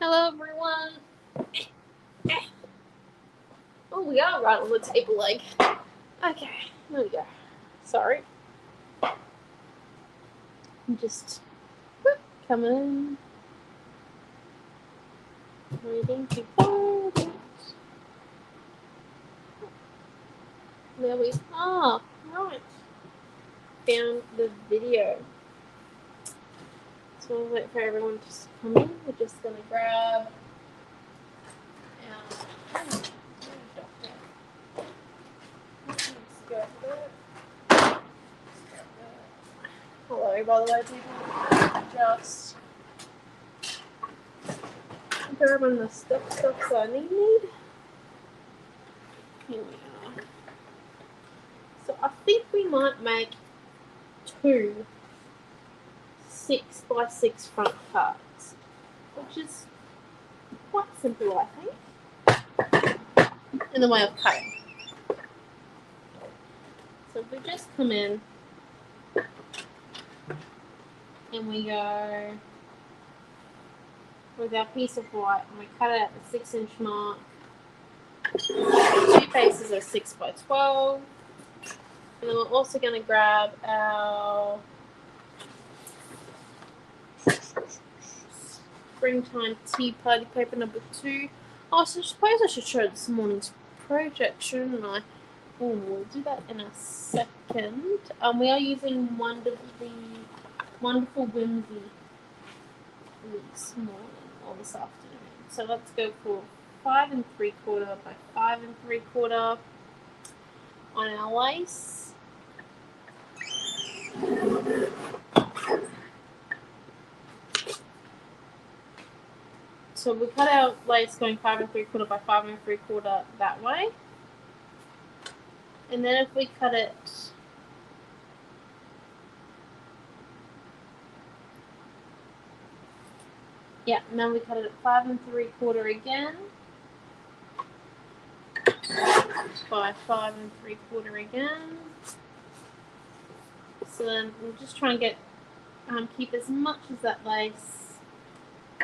Hello, everyone. Oh, we are right on the table leg. Okay, there we go. Sorry. I'm just coming in. Waiting to find it. There we are. Right. Found the video. So we'll wait for everyone to come in. We're just going to grab our Hello, by the way, people. Just grabbing the stuff I need. Here we are. So I think we might make 2 6x6 front parts, which is quite simple, I think, in the way of cutting. So if we just come in and we go with our piece of white and we cut it at the 6-inch mark, 2 faces are 6x12, and then we're also going to grab our Springtime Tea Party paper number 2. Oh, so I suppose I should show this morning's project, shouldn't I? Oh, we'll do that in a second. We are using Wonderful Whimsy this morning or this afternoon. So let's go for 5 3/4 by 5 3/4 on our lace. So we cut our lace going 5 3/4 by 5 3/4 that way. And then if we cut it and then we cut it at 5 3/4 again by 5 3/4 again. So then we'll just try and get keep as much of that lace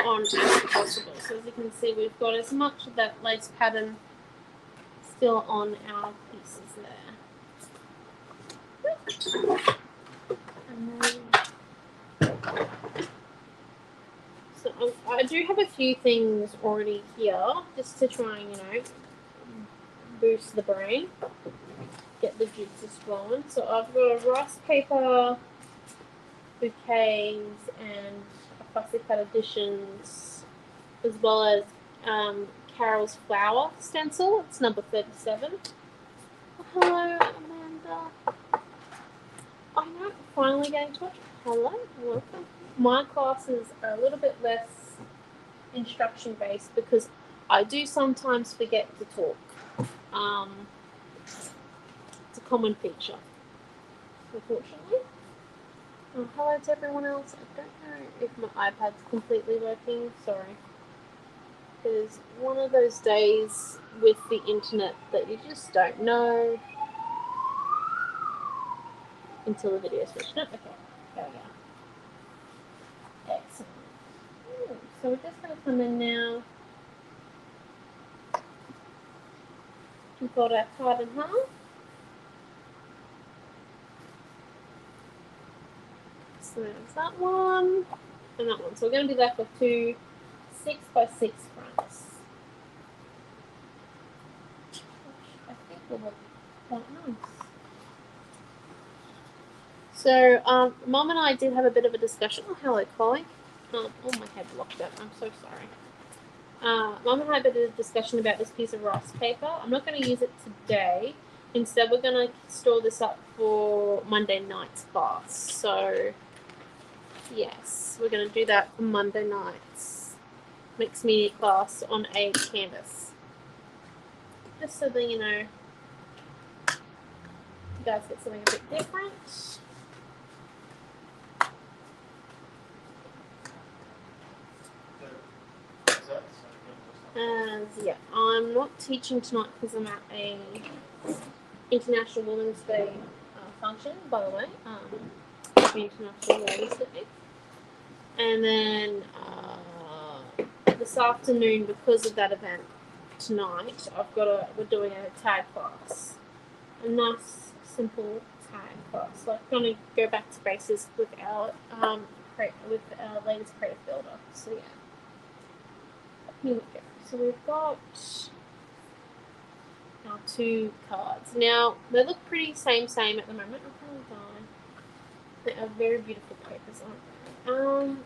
on as possible. So as you can see, we've got as much of that lace pattern still on our pieces there. And then, so I do have a few things already here just to try and, boost the brain, get the juices flowing. So I've got a rice paper, bouquets, and fussy cut additions, as well as Carol's flower stencil. It's number 37. Oh, hello, Amanda. I know, finally getting to it. Hello, welcome. My classes are a little bit less instruction based because I do sometimes forget to talk. It's a common feature, unfortunately. Oh, hello to everyone else. I don't know if my iPad's completely working. Sorry. It's one of those days with the internet that you just don't know until the video's finished. No, okay. There we go. Excellent. Ooh, so we're just going to come in now and fold our card in half. So there's that one and that one. So we're going to be left with 2 6x6 fronts, which I think will look quite nice. So, Mum and I did have a bit of a discussion. Oh, hello, Chloe. Oh, my head blocked it. I'm so sorry. Mum and I had a bit of a discussion about this piece of rice paper. I'm not going to use it today. Instead, we're going to store this up for Monday night's class. So, yes, we're going to do that for Monday night's mixed media class on a canvas. Just so that, you guys get something a bit different. I'm not teaching tonight because I'm at a International Women's Day function, by the way. Happy International Women's Day. And then this afternoon, because of that event tonight, we're doing a tag class. A nice, simple tag class. Like, we're going to go back to basics with our latest creative builder. So, yeah. Here we go. So, we've got our 2 cards. Now, they look pretty same at the moment. They are very beautiful papers, aren't they?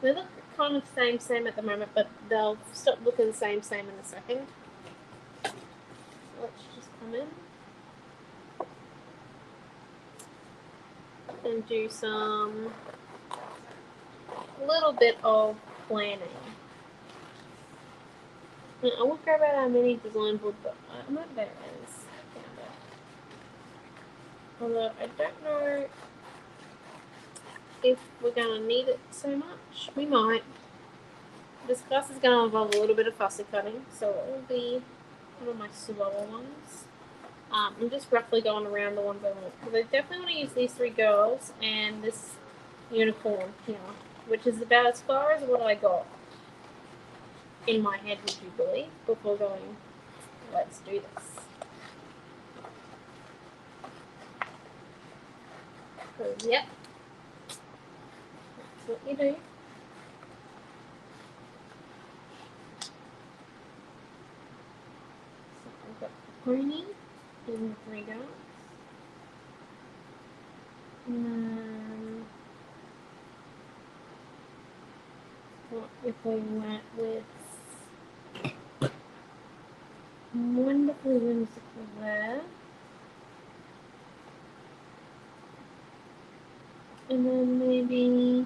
They look kind of same at the moment, but they'll stop looking same in a second. Let's just come in and do a little bit of planning. Now, I won't grab out our mini design board, but there it is. Found it. Although I don't know if we're going to need it so much. We might. This class is going to involve a little bit of fussy cutting, so it will be one of my slower ones. I'm just roughly going around the ones I want, because I definitely want to use these 3 girls and this unicorn here, which is about as far as what I got in my head, would you believe, before going, let's do this. Because, yep, that's what you do. So I've got the pony in the 3 girls. And then, what if we went with wonderfully whimsical there? And then maybe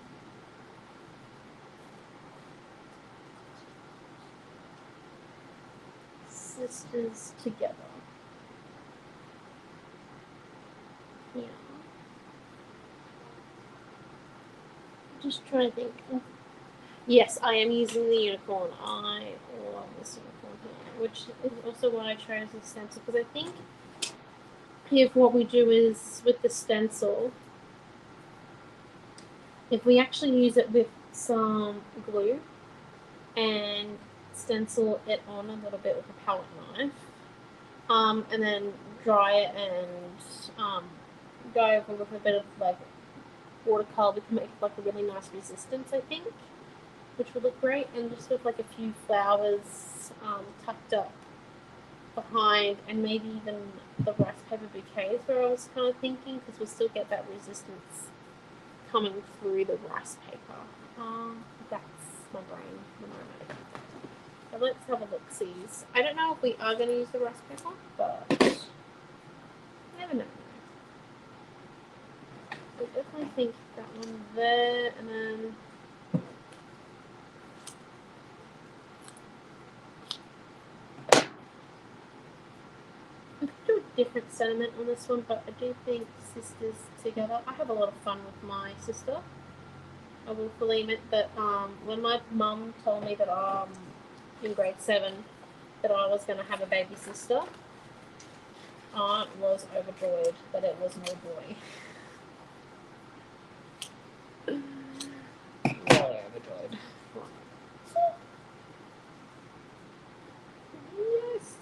sisters together. Yeah. Just trying to think. Yes, I am using the unicorn. I love this unicorn here, which is also why I chose the stencil, because I think if what we do is with the stencil, if we actually use it with some glue and stencil it on a little bit with a palette knife, and then dry it and go over with a bit of like watercolor, we can make like a really nice resistance, I think, which would look great, and just with like a few flowers tucked up behind, and maybe even the rice paper bouquets where I was kind of thinking, because we'll still get that resistance coming through the rice paper. That's my brain at the moment. So let's have a look-sees. I don't know if we are going to use the rice paper, but you never know. So I definitely think that one there, and then we could do a different sentiment on this one, but I do think sisters together. I have a lot of fun with my sister. I will fully admit that when my mum told me that in grade 7 that I was going to have a baby sister, I was overjoyed that it was no boy. Really overjoyed. Yes.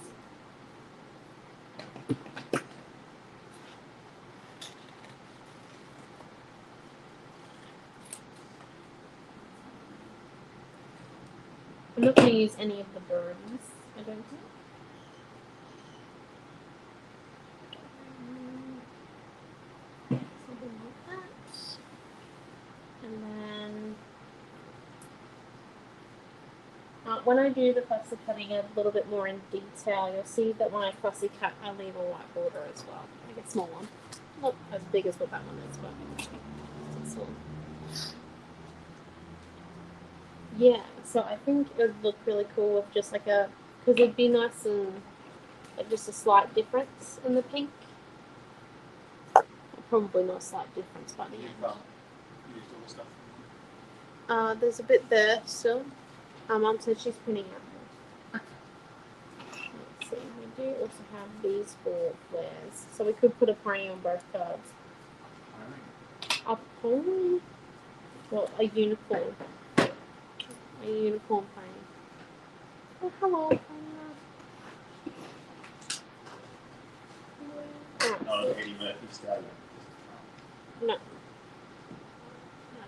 I'm not going to use any of the birds, I don't think. Something like that. And then when I do the fussy cutting a little bit more in detail, you'll see that when I fussy cut, I leave a white border as well, like a small one. Not as big as what that one is, but it's small. Yeah, so I think it would look really cool with just like because it'd be nice and like just a slight difference in the pink. Probably not a slight difference by the end. Used all the stuff. There's a bit there still. Mum said she's printing out more. Let's see, we do also have these 4 flares, so we could put a pony on both cards. A pony? Well, a unicorn. A a unicorn pony. Oh, hello, Pony. Not an Eddie Murphy stallion. No. I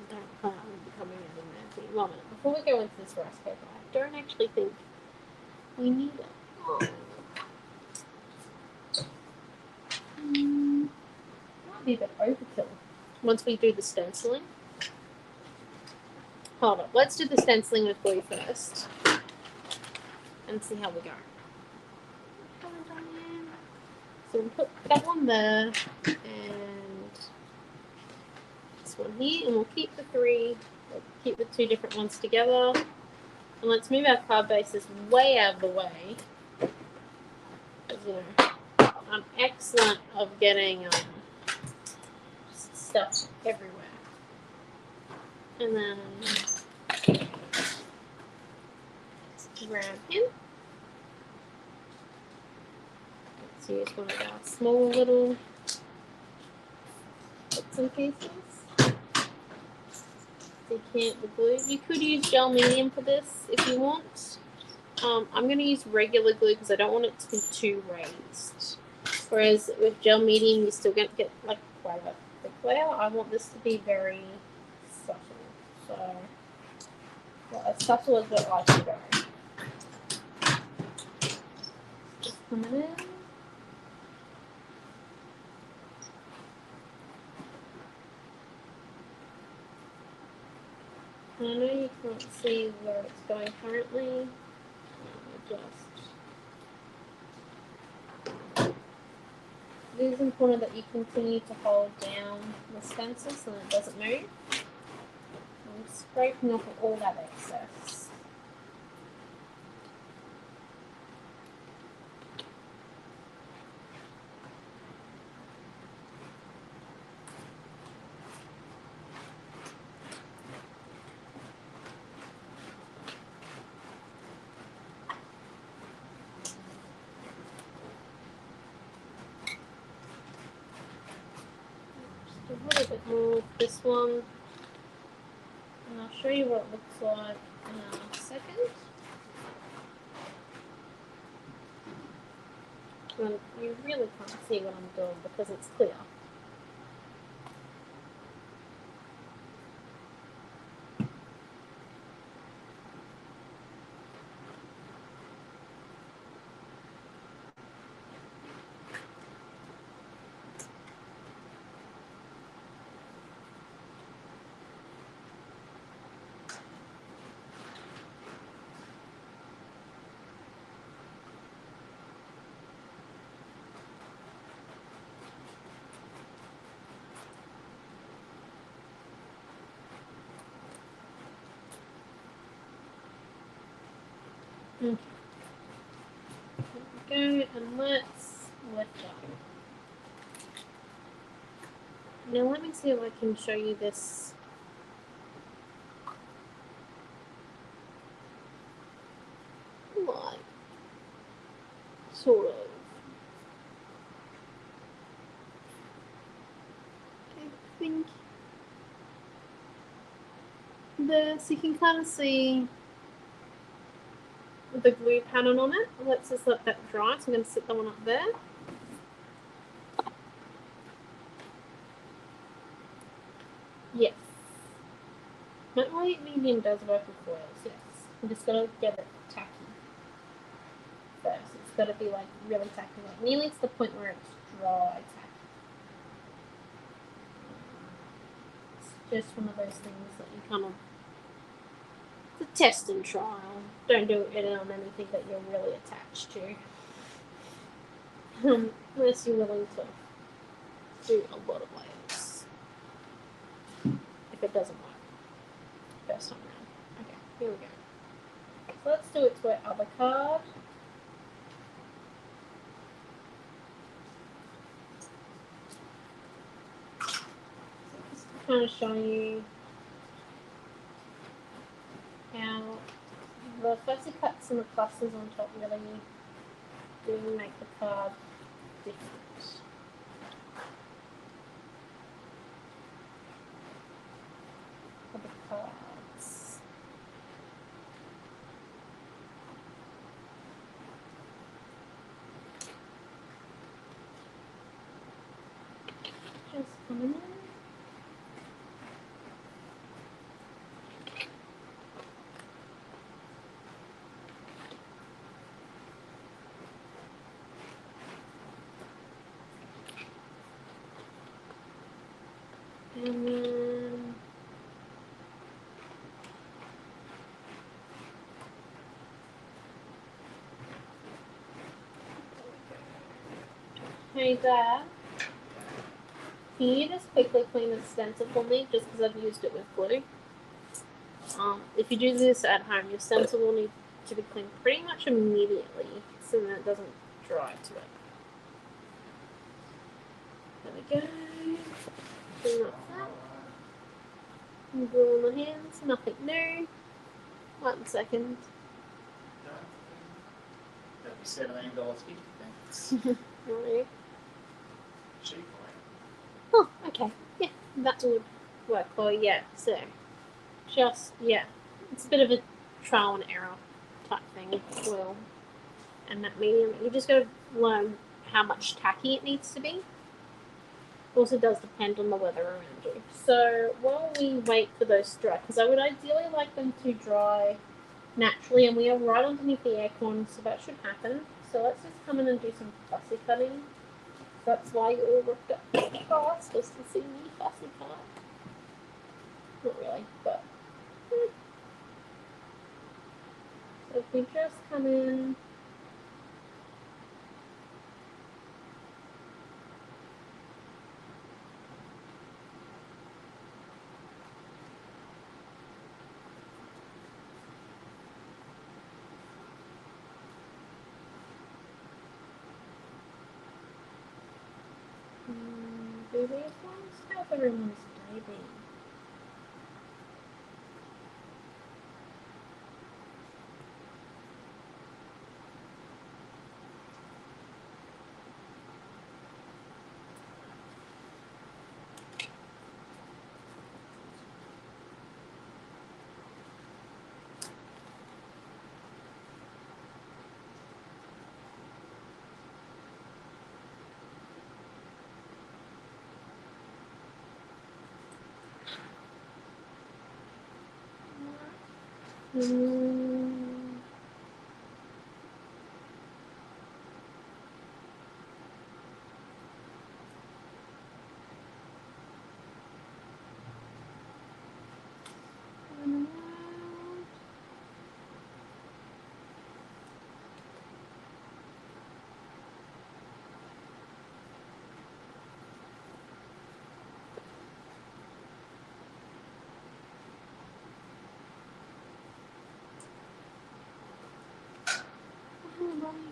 don't plan on becoming Eddie Murphy. One minute. Before we go into this rice paper, I don't actually think we need it. Oh. Might be a bit overkill once we do the stenciling. Hold on. Let's do the stenciling with glue first and see how we go. So we'll put that one there and this one here, and we'll keep the three, we'll keep the two different ones together. And let's move our card bases way out of the way. Because, you know, I'm excellent of getting stuff everywhere. And then grab him. Let's use one of our small little bits and pieces. Decant the glue. You could use gel medium for this if you want. I'm going to use regular glue because I don't want it to be too raised. Whereas with gel medium, you're still going to get like quite a thick layer. I want this to be very subtle. So, well, as subtle as what I can go. Just come in. I know you can't see where it's going currently. It is important that you continue to hold down the stencil so that it doesn't move. I'm scraping off all that excess. A little bit more with this one, and I'll show you what it looks like in a second. And you really can't see what I'm doing because it's clear. Okay. There we go, and let's lift up. Now let me see if I can show you this. Like, sort of. I think there, so you can kind of see the glue pattern on it. Let's just let that dry. So I'm going to sit that one up there. Yes. Light medium does work with foils, yes. I'm just going to get it tacky first. It's got to be like really tacky, like nearly to the point where it's dry tacky. It's just one of those things that you kind of, it's a test and trial. Don't do it on anything that you're really attached to. Unless you're willing to do a lot of layers. If it doesn't work first time around. Okay, here we go. So let's do it to our other card. So just to kind of show you how the fussy cuts and the pluses on top really do make the card different. For the cards. coming in. And then hey Dad, can you just quickly clean the stencil for me just because I've used it with glue? If you do this at home, your stencil will need to be cleaned pretty much immediately so that it doesn't dry to it. There we go. Clean up that. And glue on the hands, nothing new. 1 second. That'd be $17.50. Thanks. Right. Cheap. Oh, okay. Yeah, that would work well, yeah. So, just, yeah. It's a bit of a trial and error type thing. Well, and that medium, you just got to learn how much tacky it needs to be. Also does depend on the weather around you. So while we wait for those to dry, because I would ideally like them to dry naturally, and we are right underneath the aircon, so that should happen. So let's just come in and do some fussy cutting. That's why you all looked up fast, just to see me fussy cut. Not really, but so if we just come in. Do these ones? How's everyone's day been?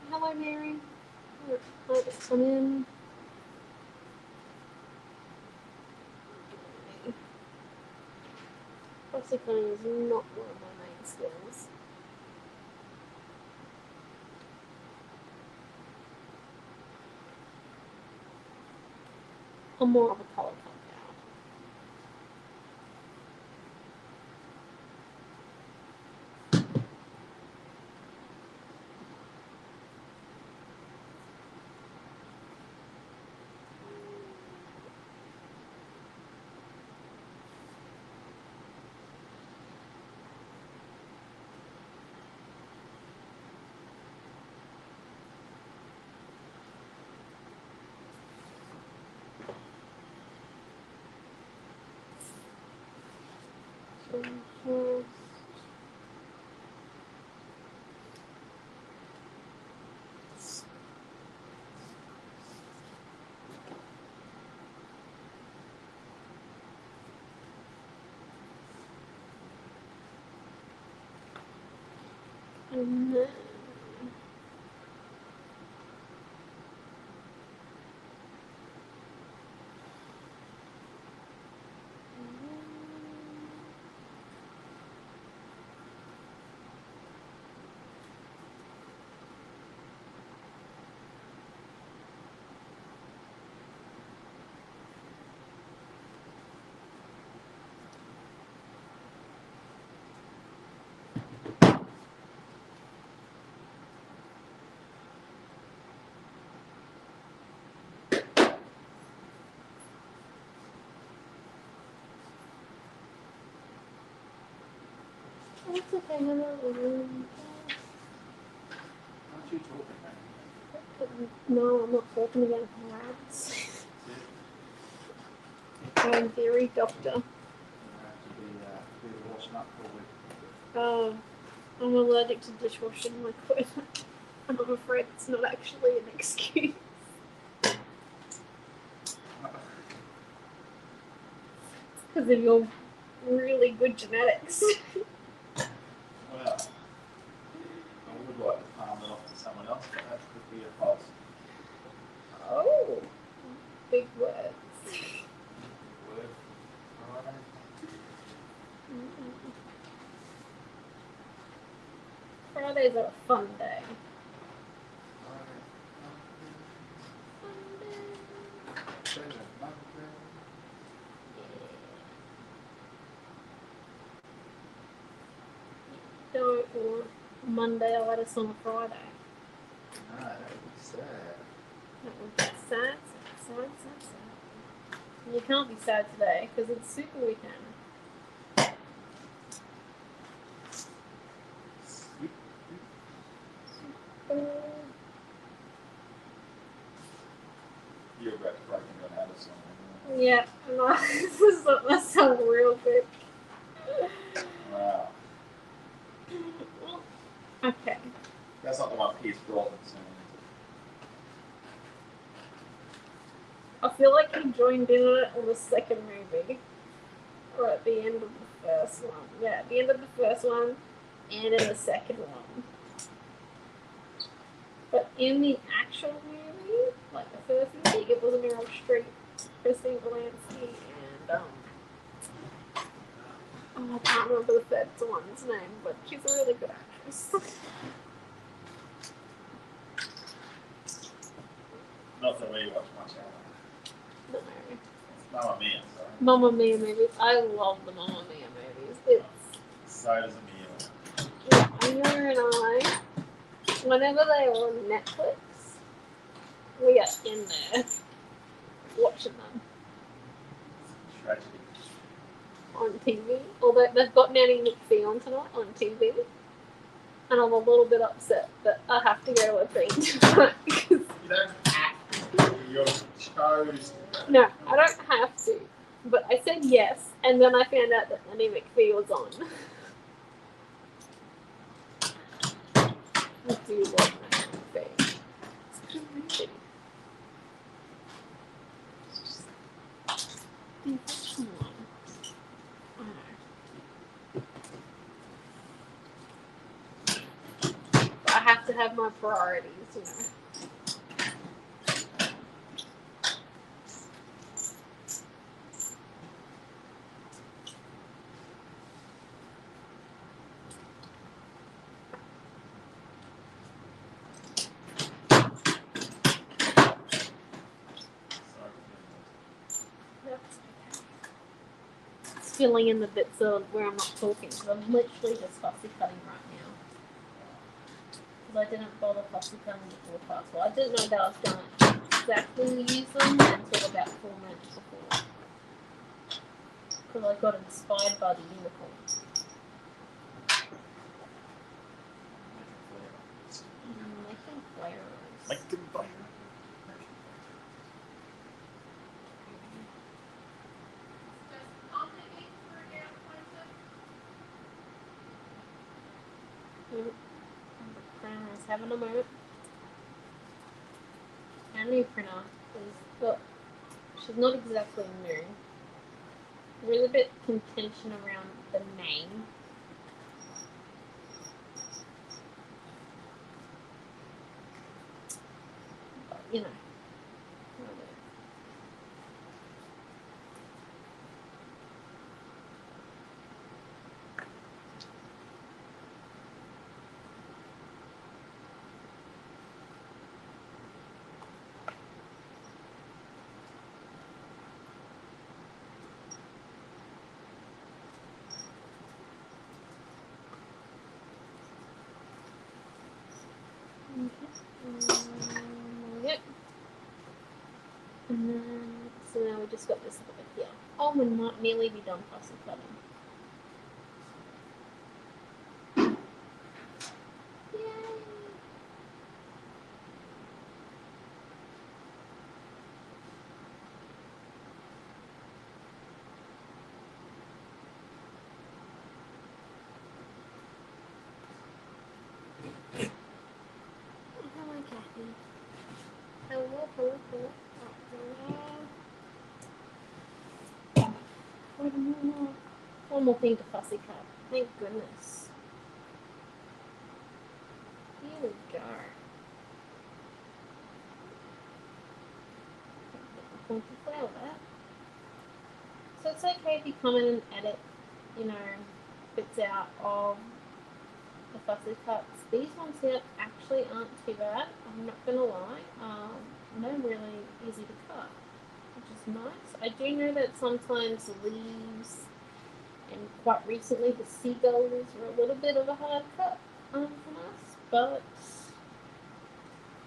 Hello, Mary. Let's come in. Fussy cutting is not one of my main skills. I'm more of a colour cut now. So just and then That's okay, Hannah. Aren't you talking about? No, I'm not talking about rats. I'm a theory doctor. You have to be washing up for a week. I'm allergic to dishwashing liquid. And I'm afraid it's not actually an excuse. Because of your really good genetics. Well, I would like to palm it off to someone else, but that could be a false. Oh, big words. Word. Alright. Fridays are a fun day. Don't want Monday-itis on a Friday. No, that would be sad. That would be sad. You can't be sad today because it's Super Weekend. You're about to break into an Addison. Yeah, no, this is that sounds real quick. Wow. Okay. That's not the one Pierce Brosnan sang. I feel like he joined in on it on the second movie. Or at the end of the first one. Yeah, at the end of the first one and in the second one. But in the actual movie, like the first movie, it was Meryl Streep, Christine Baranski, and I can't remember the third one's name, but she's a really good actress. Not that we watch much out. No. Mamma Mia, sorry. Mamma Mia movies. I love the Mamma Mia movies. It's So does Amelia. Anya and I, whenever they are on Netflix, we are in there watching them Tragedy. on TV. Although they've got Nanny McPhee on tonight on TV, and I'm a little bit upset that I have to go to a thing tonight. You don't have to. You're chose to. No, I don't have to. But I said yes, and then I found out that Nanny McPhee was on. I do love Nanny McPhee. It's good movie. Come on. I have to have my priorities, you know. It's filling in the bits of where I'm not talking, because I'm literally just fussy cutting right now. Because I didn't bother fussy cutting before class. Well, I didn't know that I was going to exactly use them until about 4 minutes before. Because I got inspired by the unicorn. Making flares. Make them fire. The printer is having a moment. Our new printer is, well, she's not exactly new. There's a bit contention around the name. But, you know. Yep. And then, so now we just got this over here. Oh, we might nearly be done fussy cutting. colour. One more thing to fussy cut. Thank goodness. Here we go. Flower that. So it's okay if you come in and edit, you know, bits out of the fussy cuts. These ones here actually aren't too bad. I'm not gonna lie. They're really easy to cut, which is nice. I do know that sometimes the leaves, and quite recently the seagulls were a little bit of a hard cut from us, but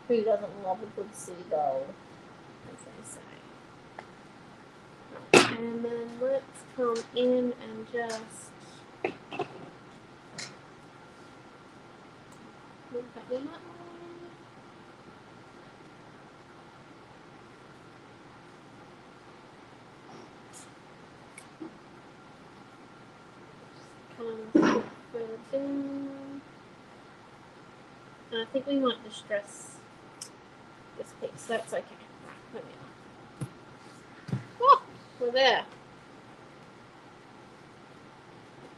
who doesn't love a good seagull, as they say. And then let's come in and just look at them that way. Just kind of further down. And I think we might distress this piece. That's okay. Right, there we are. Oh, we're there.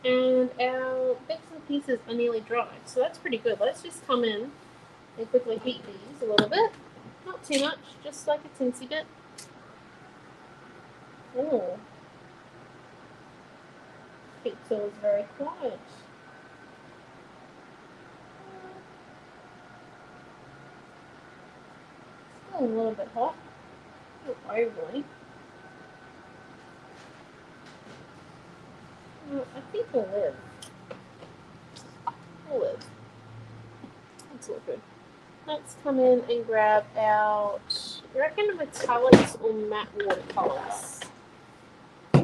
And our bits and pieces are nearly dry, so that's pretty good. Let's just come in and quickly heat these a little bit. Not too much, just like a teensy bit. Oh. Heat tool is very quiet. Still a little bit hot. Not overly. I think we'll live. We'll live. That's all good. Let's come in and grab out, I reckon, metallics or matte watercolors. So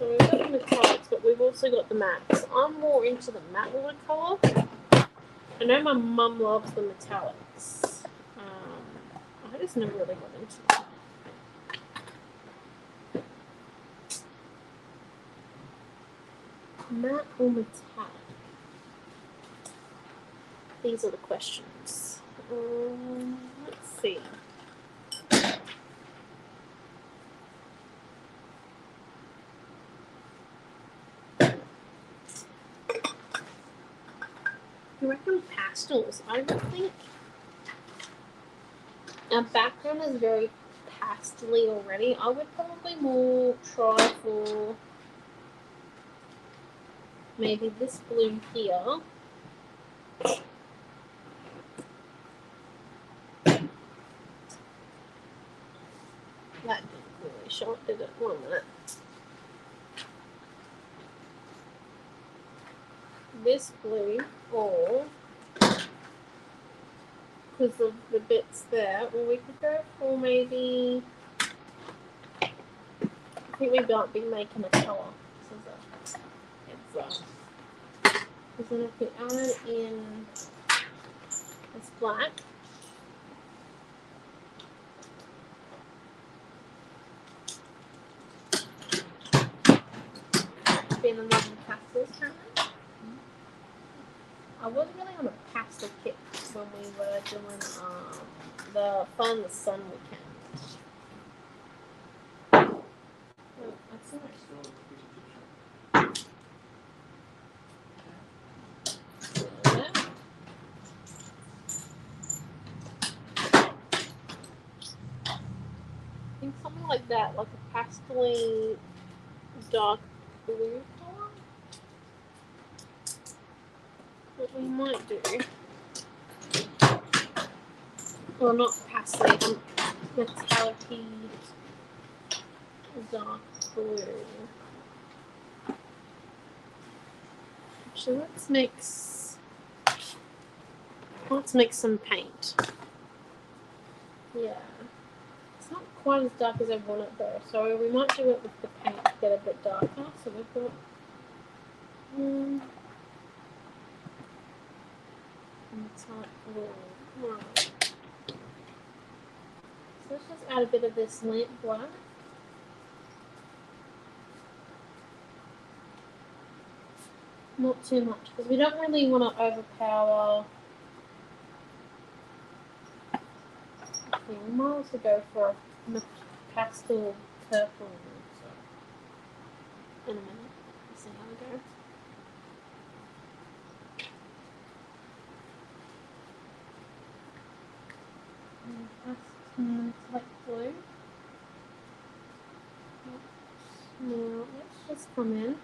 we've got the metallics, but we've also got the mattes. I'm more into the matte watercolor. I know my mum loves the metallics. I just never really got into them. Matte or metallic? These are the questions. Let's see. I reckon pastels. I would think our background is very pastel-y already. I would probably more try for maybe this blue here. That didn't really show it, did it? 1 minute. This blue, or because of the bits there, or we could go for maybe, I think we might be making a colour. Because then if we add in this black, being another pastels currently. I was really on a pastel kick when we were doing the Fun the Sun weekend. Oh, that's nice. I think something like that, like a pastel-y dark blue color. What we might do, well, not pastel, metallic-y dark blue. So let's mix some paint. Yeah. It's not quite as dark as I want it though, so we might do it with the paint to get a bit darker. So we've got metallic blue. Right. So let's just add a bit of this lamp black. Not too much, because we don't really want to overpower Yeah, we might also go for a pastel purple in a minute. Let's see how we go. It's like blue. Now let's just come in.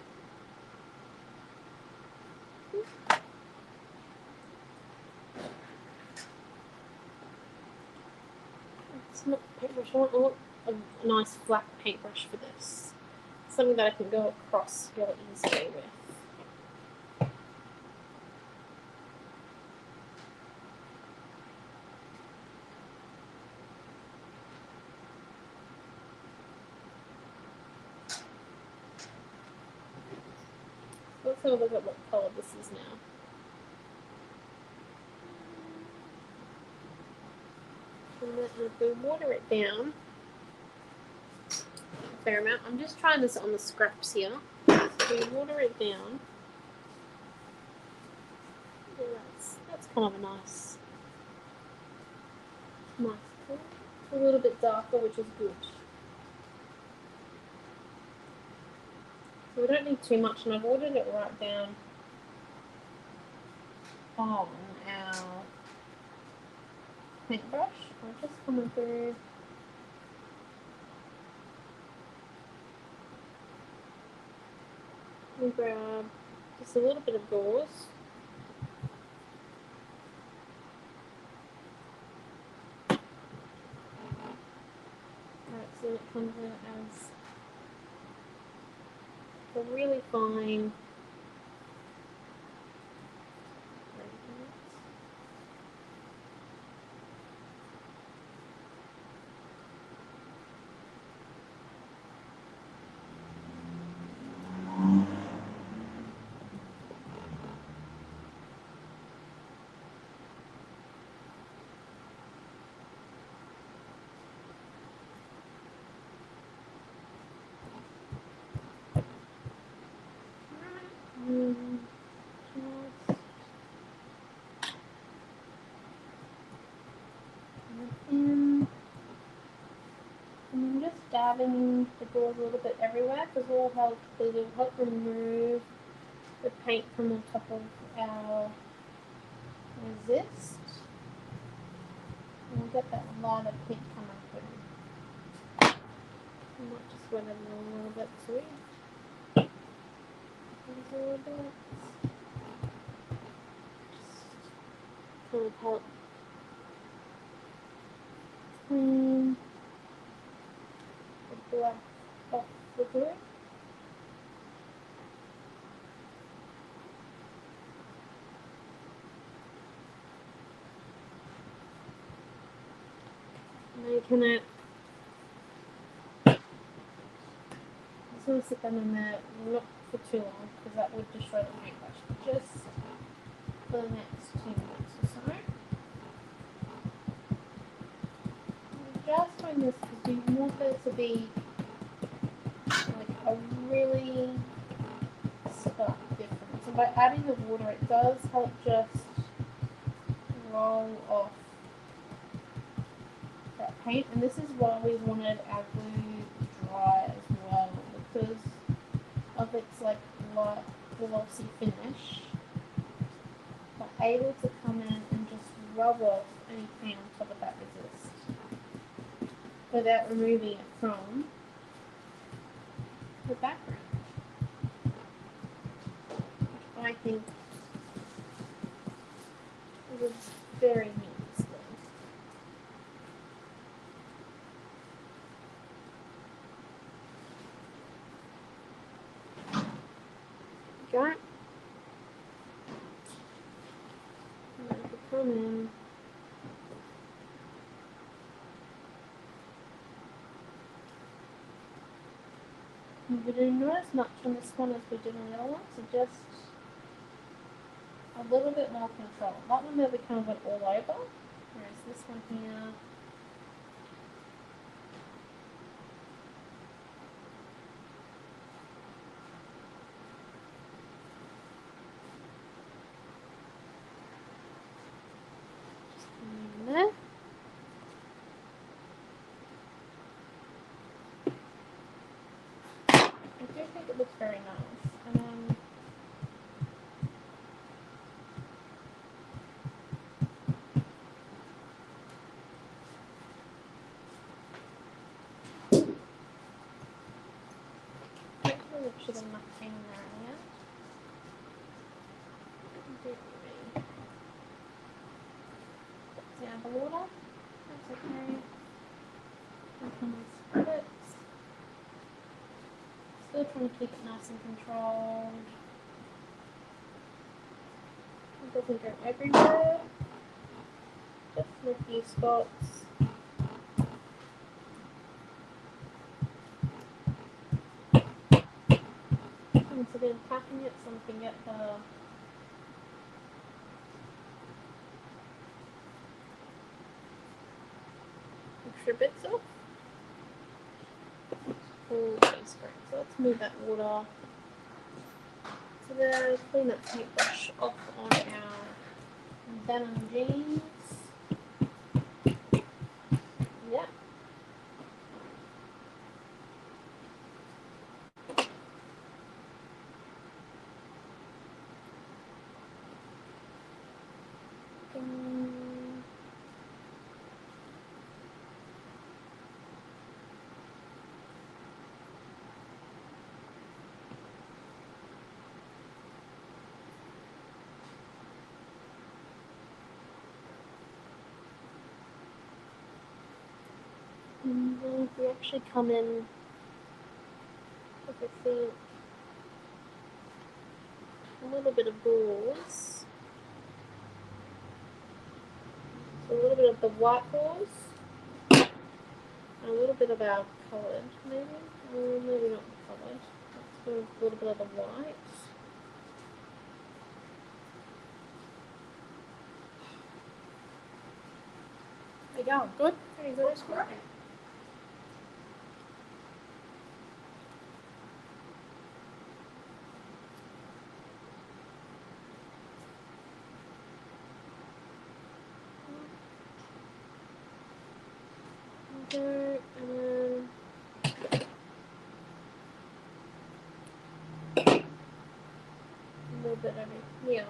It's not paintbrush. I want a nice flat paintbrush for this. Something that I can go across real easily with. Let's have a look at what colour this is now. And if we water it down a fair amount, I'm just trying this on the scraps here. So we water it down. Yeah, that's kind of a nice colour. It's a little bit darker, which is good. So we don't need too much, and I've watered it right down on our paintbrush. I'm just coming through. And grab just a little bit of gauze. Alright, so it comes in as a really fine and I'm just dabbing the gauze a little bit everywhere because it'll help remove the paint from on top of our resist. And we'll get that lighter pink coming through. I might just wet it a little bit too. A little bit. Just kind of help clean the black off the glue. Making it. I just want to sit them in there not for too long because that would destroy the paintbrush. Just for the next 2 minutes or so. I'm just doing this because we want there to be like a really stark difference. And by adding the water, it does help just roll off that paint. And this is why we wanted our glue dry as well, because of its like light glossy finish. We're able to come in and just rub off any paint on top of that resist without removing it from the background. I think it was very neat display. Got it. And then if you come in, we didn't notice much on this one as we did on the other one, so just a little bit more control. That one there we kind of went all over, whereas this one here, just come in there. very nice. And then hopefully we've actually got enough paint in there in the end. Down the water. That's okay. Spread it. Still trying to keep it nice and controlled. It doesn't go everywhere. Just in a few spots. Once again, tapping it so we can get the extra bits off. Okay, great. So let's move that water to there. Clean that paintbrush off on our denim jeans. Yeah. And then if we actually come in with a little bit of gauze, so a little bit of the white gauze, and a little bit of our coloured, maybe, or maybe not coloured. Let's do a little bit of the white. There you go. Good. Very good. That's great. Okay, and then a little bit over here.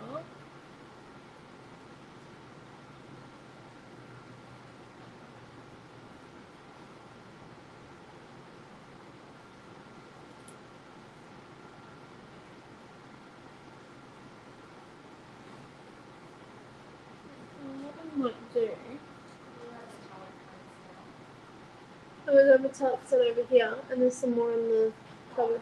What I might do. Oh, we've got metallic set over here, and there's some more in the cupboard.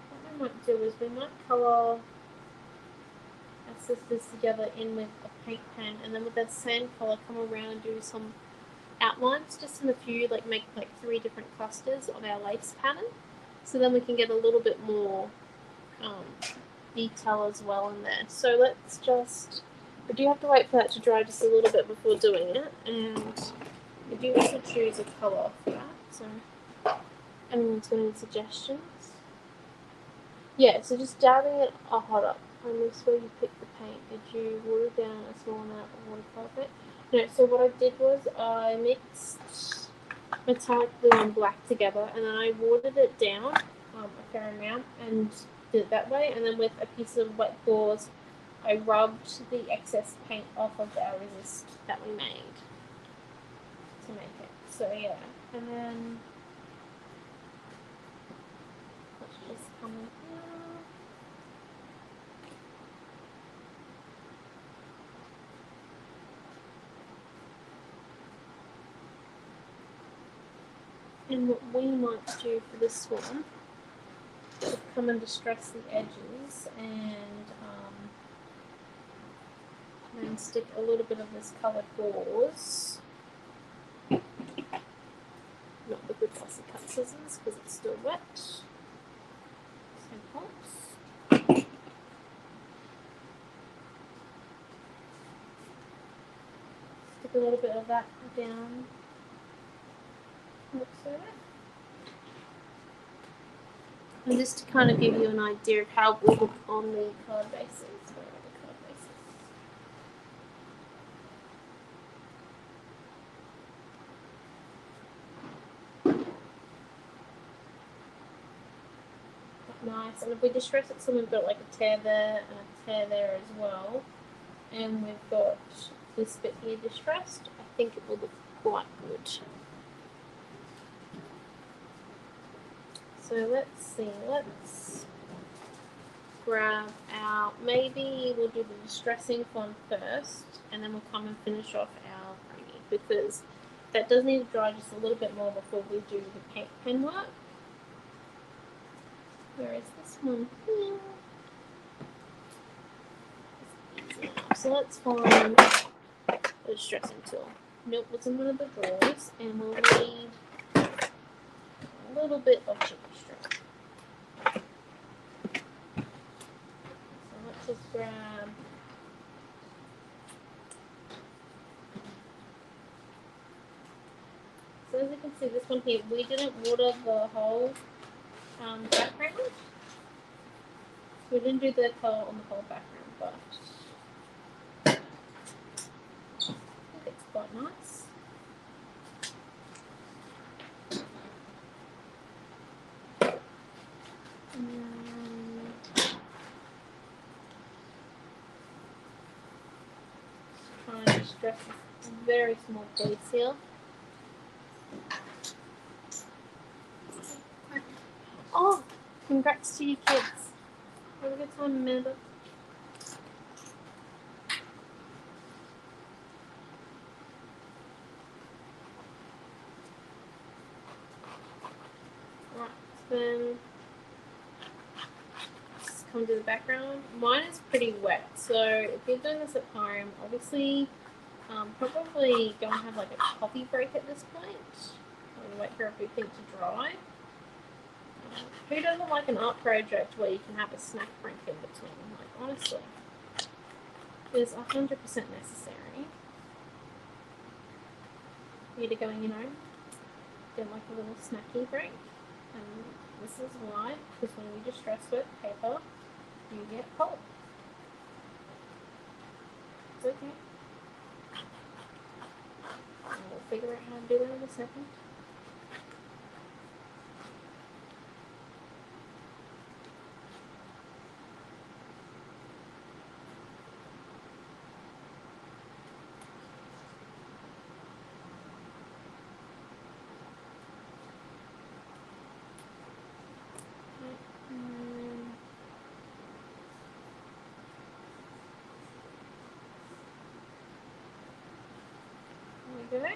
What we might do is we might colour our sisters together in with a paint pen, and then with that same colour come around and do some outlines, just in a few, like make like 3 different clusters of our lace pattern, so then we can get a little bit more detail as well in there. So let's just, we do have to wait for that to dry just a little bit before doing it, and we do also choose a colour for that, so anyone's got any suggestions? Yeah, so just dabbing it hot up. And this is where you pick the paint. Did you water down a small amount of watercolor paint? No, so what I did was I mixed metallic blue and black together, and then I watered it down a fair amount and did it that way. And then with a piece of wet gauze, I rubbed the excess paint off of our resist that we made to make it. So yeah, and then let's just come in here. And what we might do for this one is come and distress the edges and then stick a little bit of this coloured gauze. Not the good fussy cut scissors because it's still wet. So pops. Stick a little bit of that down. And just to kind of give you an idea of how it will look on the card bases. Where are the card bases? nice. And if we distress it, so we've got like a tear there and a tear there as well, and we've got this bit here distressed, I think it will look quite good. So let's see, let's grab out, maybe we'll do the distressing one first, and then we'll come and finish off our pony, because that does need to dry just a little bit more before we do the paint pen work. Where is this one? Here. So let's find the distressing tool. Nope, what's in one of the drawers, and we'll need a little bit of chippy strip. So let's just grab. So as you can see, this one here, we didn't water the whole background. We didn't do the colour on the whole background, but I think it's quite nice. Trying to distress a very small piece here. Oh, congrats to you kids. Have a good time, Amanda. Right, then just come to the background. Mine is pretty wet, so if you're doing this at home, obviously probably go and have like a coffee break at this point. And wait for everything to dry. Who doesn't like an art project where you can have a snack break in between? Like, honestly, it's 100% necessary for you to go, you know, get like a little snacky break. And this is why, because when you distress wet paper, you get pulp. It's okay. And we'll figure out how to do that in a second. There we go.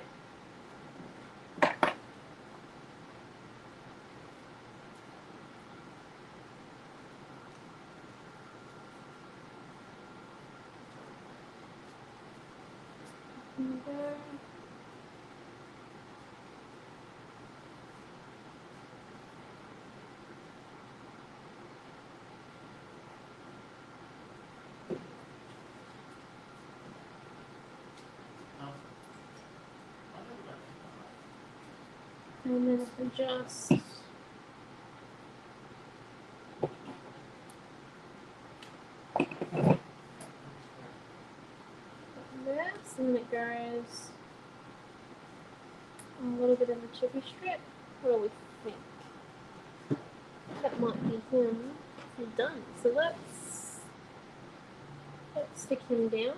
And then adjust this, and then it goes a little bit of a chippy strip. What do we think? That might be him. He's done. So let's stick him down.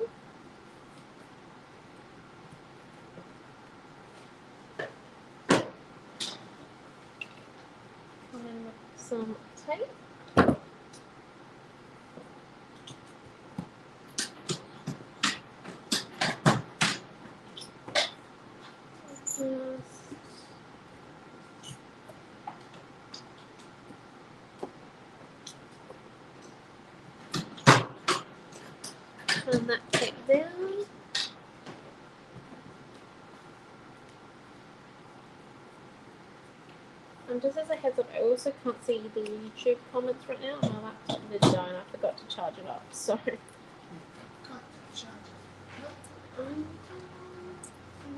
And then with some tape. Turn that tape down. And just as a heads up, I also can't see the YouTube comments right now. My laptop did die and I forgot to charge it up, so.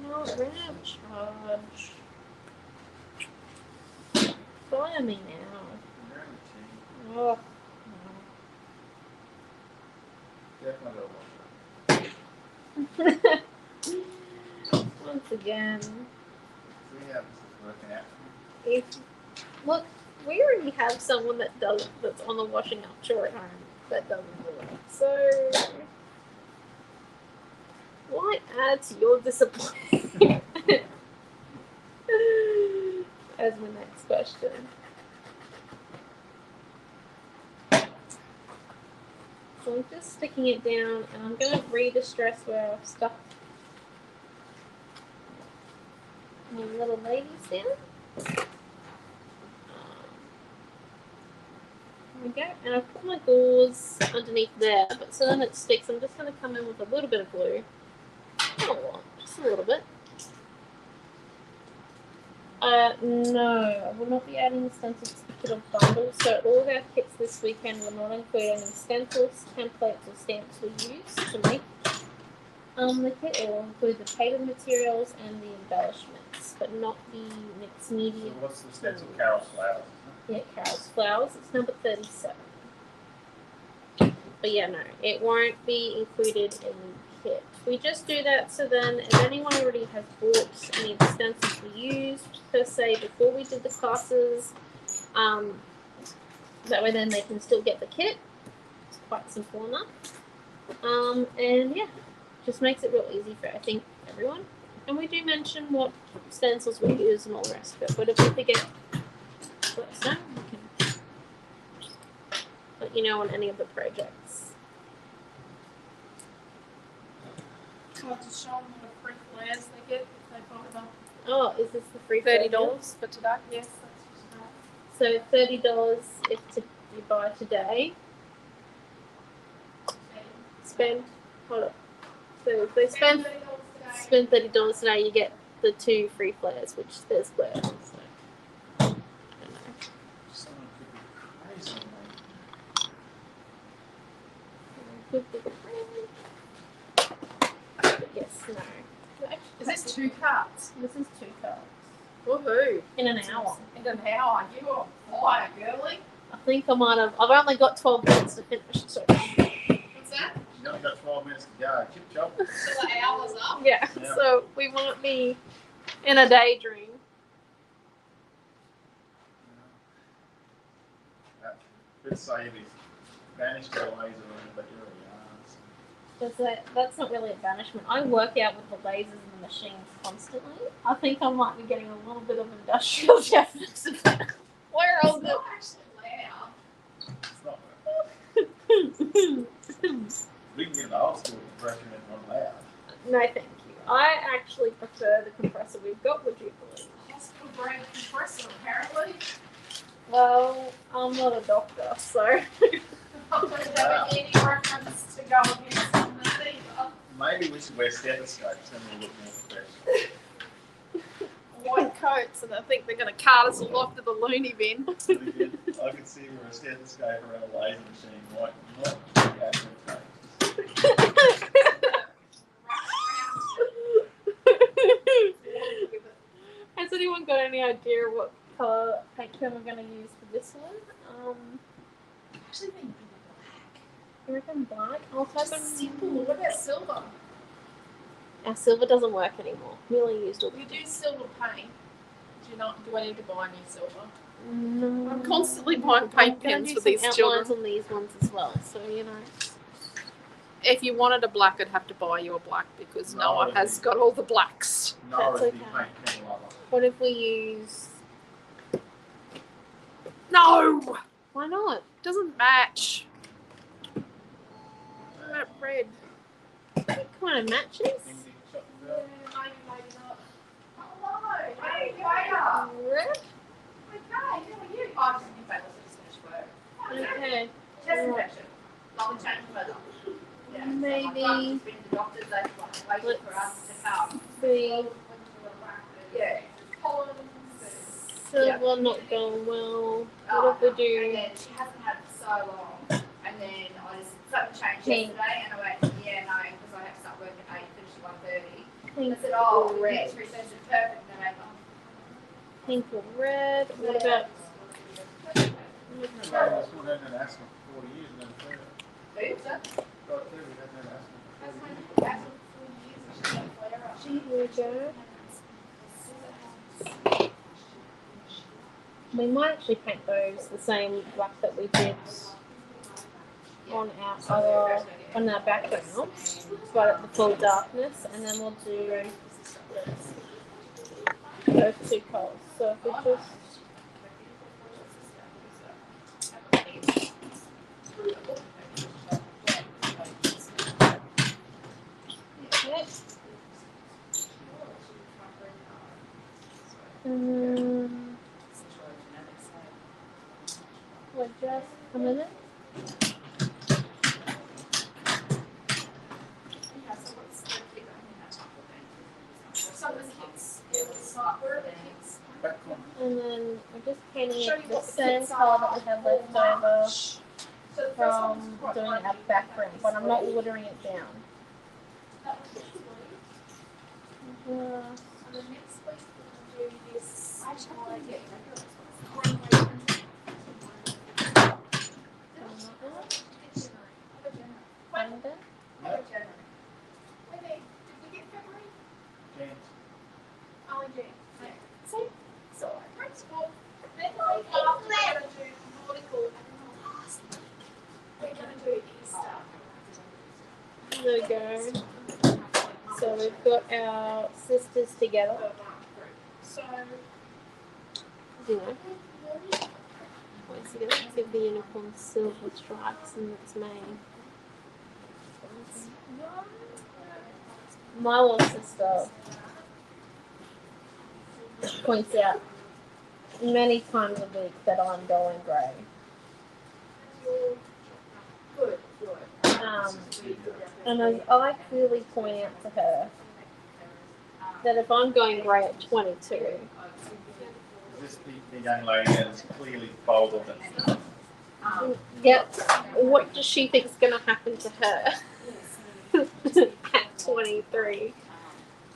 Not ready to charge. Fire me now. Oh. Once again. We have this working out. If, look, we already have someone that does that's on the washing up chore at home that doesn't do it. So why add to your disappointment? As my next question. So I'm just sticking it down, and I'm going to redistress where I've stuck my little ladies down. There we go. And I've put my gauze underneath there, but so then it sticks. I'm just going to come in with a little bit of glue. Not a lot, just a little bit. No, I will not be adding the stencils to the kit or bundle. So all of our kits this weekend will not include any stencils, templates, or stamps we use to make. The kit will include the paper materials and the embellishments, but not the mixed media. So what's the stencil? Carol's Flowers. Yeah, Carol's Flowers. It's number 37. But yeah, no, it won't be included in the kit. We just do that so then if anyone already has bought any of the stencils we used, per se, before we did the classes, that way then they can still get the kit. It's quite simple enough. And yeah, just makes it real easy for, I think, everyone. And we do mention what stencils we use and all the rest of it. But if we forget, let us know. We can let you know on any of the projects. I'll have to show them what free flares they get if they buy them. Oh, is this the free $30 for today? Yes, that's just So $30 if you buy today. Spend, hold up. So if they spend $30 today, you get the 2 free flares, which there's flares. So. I don't know. Someone could be crazy, Yes, no. Is this 2 carts? This is 2 cards. Woohoo! In an hour. In an hour. You are fire, girly. I think I might have. I've only got 12 minutes to finish. So. What's that? You've only got 12 minutes to go. Chip chop. So the hour's up. Yeah. Yeah. So we might be in a daydream. Could say he's vanished away around, but you're That's not really a banishment. I work out with the lasers and the machines constantly. I think I might be getting a little bit of industrial definition. Where else? It's not actually loud. It's not. We can get an old school compression in one loud. No, thank you. I actually prefer the compressor we've got. Would you believe? Hospital grade compressor, apparently. Well, I'm not a doctor, so. I don't have any reference to go against on this either. Maybe we should wear stethoscopes and we'll look more professional. White coats, and I think they're going to cart us all off to the loony bin. I could see we're a stethoscope or a laser machine, not Has anyone got any idea what colour paint pen we're going to use for this one? Actually, think black. You reckon black? I'll type in Simple. What about silver? Our silver doesn't work anymore. We only used all You do silver paint. Do I need to buy new silver? No. I'm constantly buying paint pens for these children. On these ones as well, so you know. If you wanted a black, I'd have to buy you a black because Noah has got all the blacks. No, That's it's okay. the paint pen lover. What if we use? No! Why not? Doesn't match. That red. It kind of matches. Maybe not. Oh no! Hey, Gaia! Red. Okay, how are you? I'm just in fact, let's just finish work. Okay. Chest infection. Not the change weather. Yeah. Maybe. So my been to the doctors, they've waited for us to come. See. Yeah. Pollen. Silver not going well. What if we And do? then she hasn't had it for so long. And then I just something changed Pink. yesterday and I went, yeah, no, because I have to start work at 8, finish at 1:30. Pink I said, oh, or red. red? She says it's perfect. And I went, Pink or red? What about? We've had an asthma for 40 years and never heard it. oops, Right there, we haven't had asthma that's for 40 years. my that's what 4 years and she had a flare up. Here we go. We might actually paint those the same black that we did on our background, but at the full darkness, and then we'll do those two colours. So if we just okay. We're just coming in. And then we're just painting it the same colour that we had left over from doing our background, but I'm not watering it down. There we go. So we've got our sisters together. So, you know, once again, let's give the unicorn silver stripes, and that's me. My little sister points out many times a week that I'm going grey. And I clearly point out to her that if I'm going grey at 22, This the young lady that is clearly folded it. yep, what does she think is going to happen to her at 23?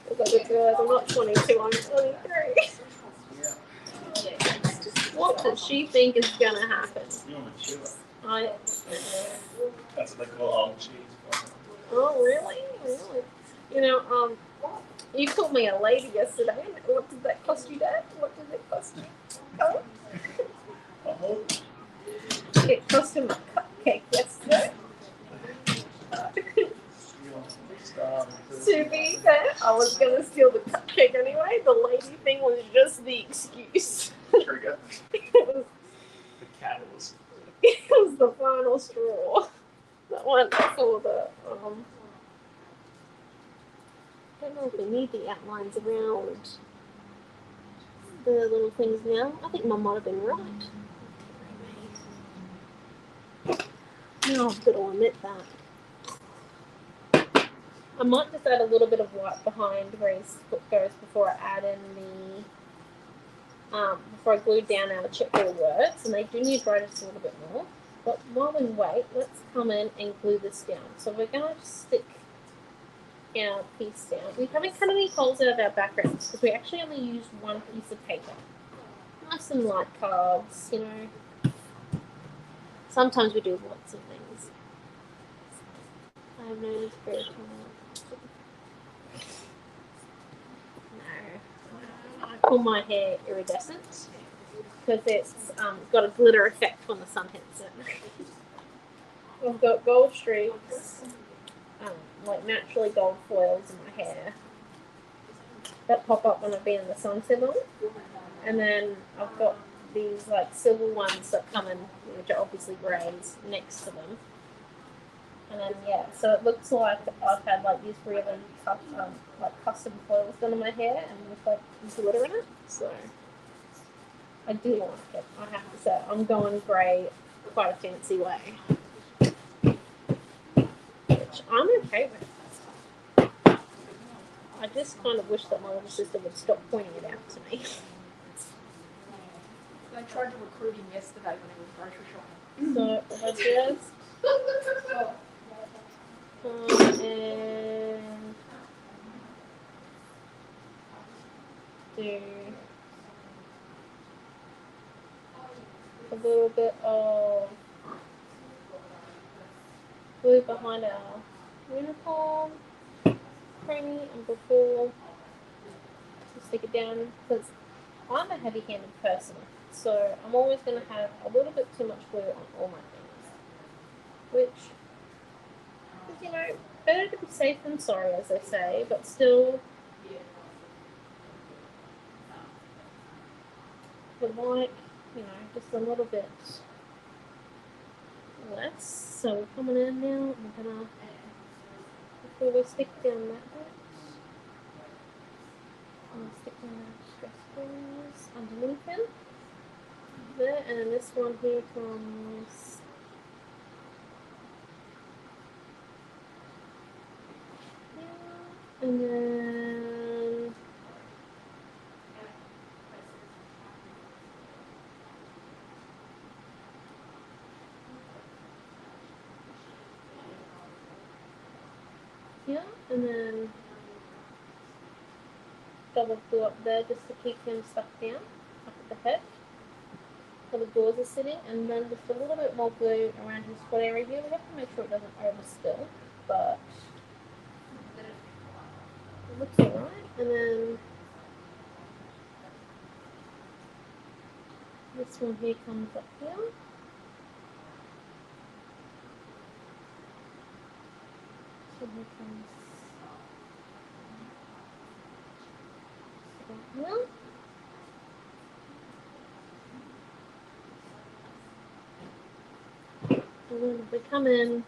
Because I just realised I'm not 22, I'm 23. What does she think is going to happen? You're mature. That's what they call old cheese. Oh, really? Really? You know, you called me a lady yesterday. What did that cost you, Dad? What did it cost you? Oh? It cost him a cupcake yesterday. To be fair, I was going to steal the cupcake anyway. The lady thing was just the excuse. Trigger. It was The catalyst. It was the final straw. That one for the I don't know if we need the outlines around the little things now. I think Mum might have been right. No, I've got to admit that. I might just add a little bit of white behind where his foot goes before I add in the before I glue down our checkerboard words, and they do need dry just a little bit more. But while we wait, let's come in and glue this down. So we're going to just stick our piece down. We haven't cut any holes out of our backgrounds because we actually only used one piece of paper. Nice and light cards, you know. Sometimes we do lots of things. I have no inspiration. No. I call my hair iridescent because it's got a glitter effect when the sun hits it. I've got gold streaks, like naturally gold foils in my hair that pop up when I've been in the sun too long. And then I've got these like silver ones that come in, which are obviously greys, next to them. And then yeah, so it looks like I've had like these really tough, like custom foils done in my hair and with like glitter in it. So I do like it. I have to say, I'm going grey quite a fancy way, which I'm okay with. I just kind of wish that my little sister would stop pointing it out to me. They tried to recruit him yesterday when he was grocery shopping. So if I just and do a little bit of glue behind our uniform, creamy, and before just stick it down because I'm a heavy-handed person. So I'm always going to have a little bit too much glue on all my things. Which is, you know, better to be safe than sorry, as they say, but still, would like, you know, just a little bit less. So we're coming in now. I'm gonna, before we stick down that bit, I'm gonna stick down our stress balls underneath him. There, and then this one here comes. And then here, and then double glue up there just to keep him stuck down up at the head where the doors are sitting, and then just a little bit more glue around his foot area here. We have to make sure it doesn't overspill, but it looks alright. And then this one here comes up here. This one here comes about here. And then if we come in,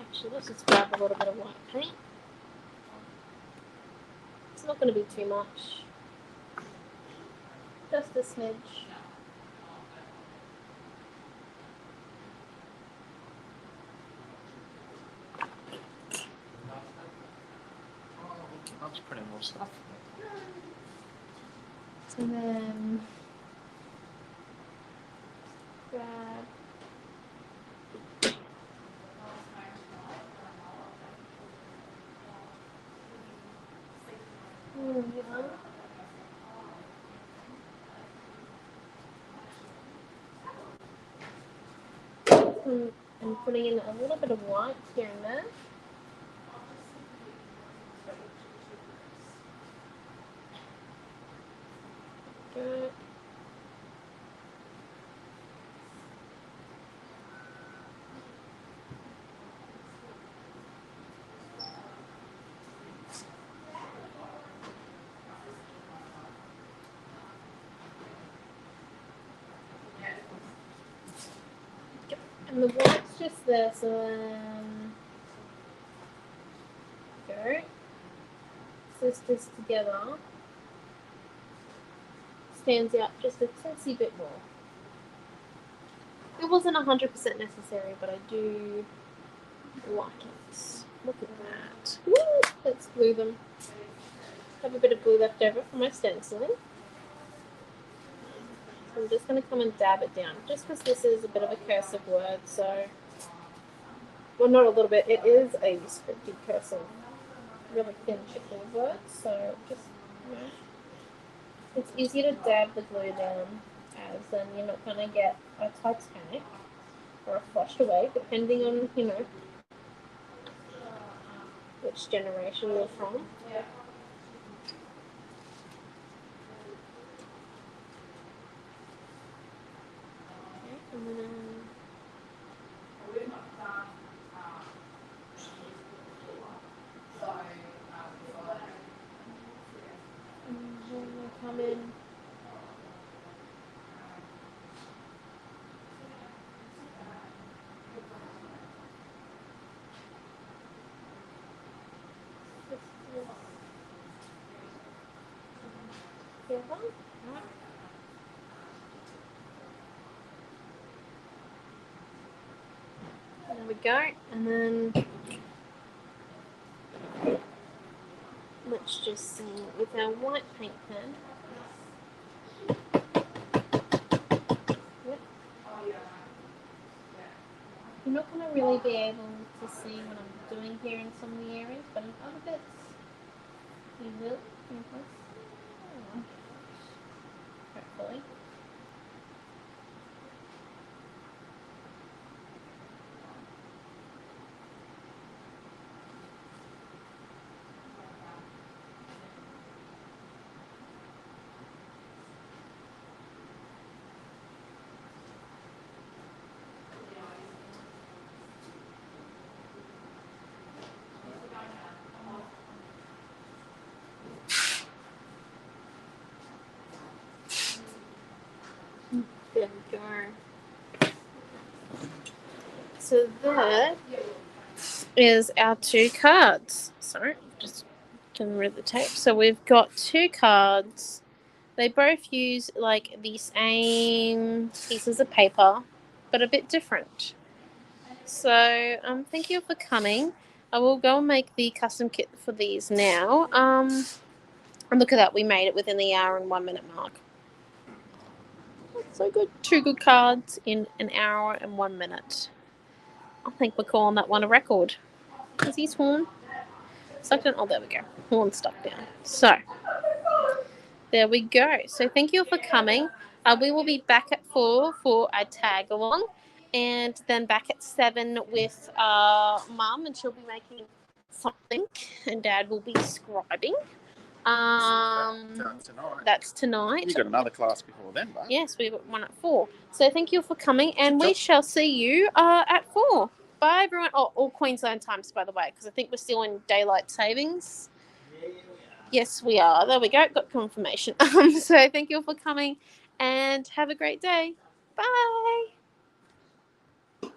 actually let's just grab a little bit of white paint. It's not going to be too much, just a smidge. I'll just put in more stuff. And then grab and putting in a little bit of white here and there. Good. And the white's just there, so then go. This together stands out just a teensy bit more. It wasn't 100% necessary, but I do like it. Look at that. Woo! Let's glue them. Have a bit of glue left over for my stenciling. So I'm just going to come and dab it down, just because this is a bit of a cursive word, so, well, not a little bit, it is a scripted cursive, really thin chipboard word, so just, you know, it's easy to dab the glue down, as then you're not going to get a Titanic or a flushed away, depending on, you know, which generation you're from. And then we'll come in. There we go, and then let's just see with our white paint pen. Yep. You're not going to really be able to see what I'm doing here in some of the areas, but in other bits, you will. Hopefully. There we go. So that is our 2 cards. Sorry, just getting rid of the tape. So we've got 2 cards. They both use like the same pieces of paper, but a bit different. So thank you for coming. I will go and make the custom kit for these now. And look at that, we made it within the hour and 1 minute mark. That's so good. 2 good cards in an hour and 1 minute. I think we're calling that one a record. Is his horn stuck down? Oh, there we go. Horn stuck down. So there we go. So thank you for coming. We will be back at 4 for a tag along, and then back at 7 with Mum, and she'll be making something, and Dad will be scribing. That's tonight. That's tonight. You've got another class before then, but Yes, we've got one at 4. So thank you for coming, and Good we job. shall see you at 4. Bye, everyone. Oh, all Queensland times, by the way, because I think we're still in daylight savings. Yes, we are. There we go. Got confirmation. So thank you for coming, and have a great day. Bye.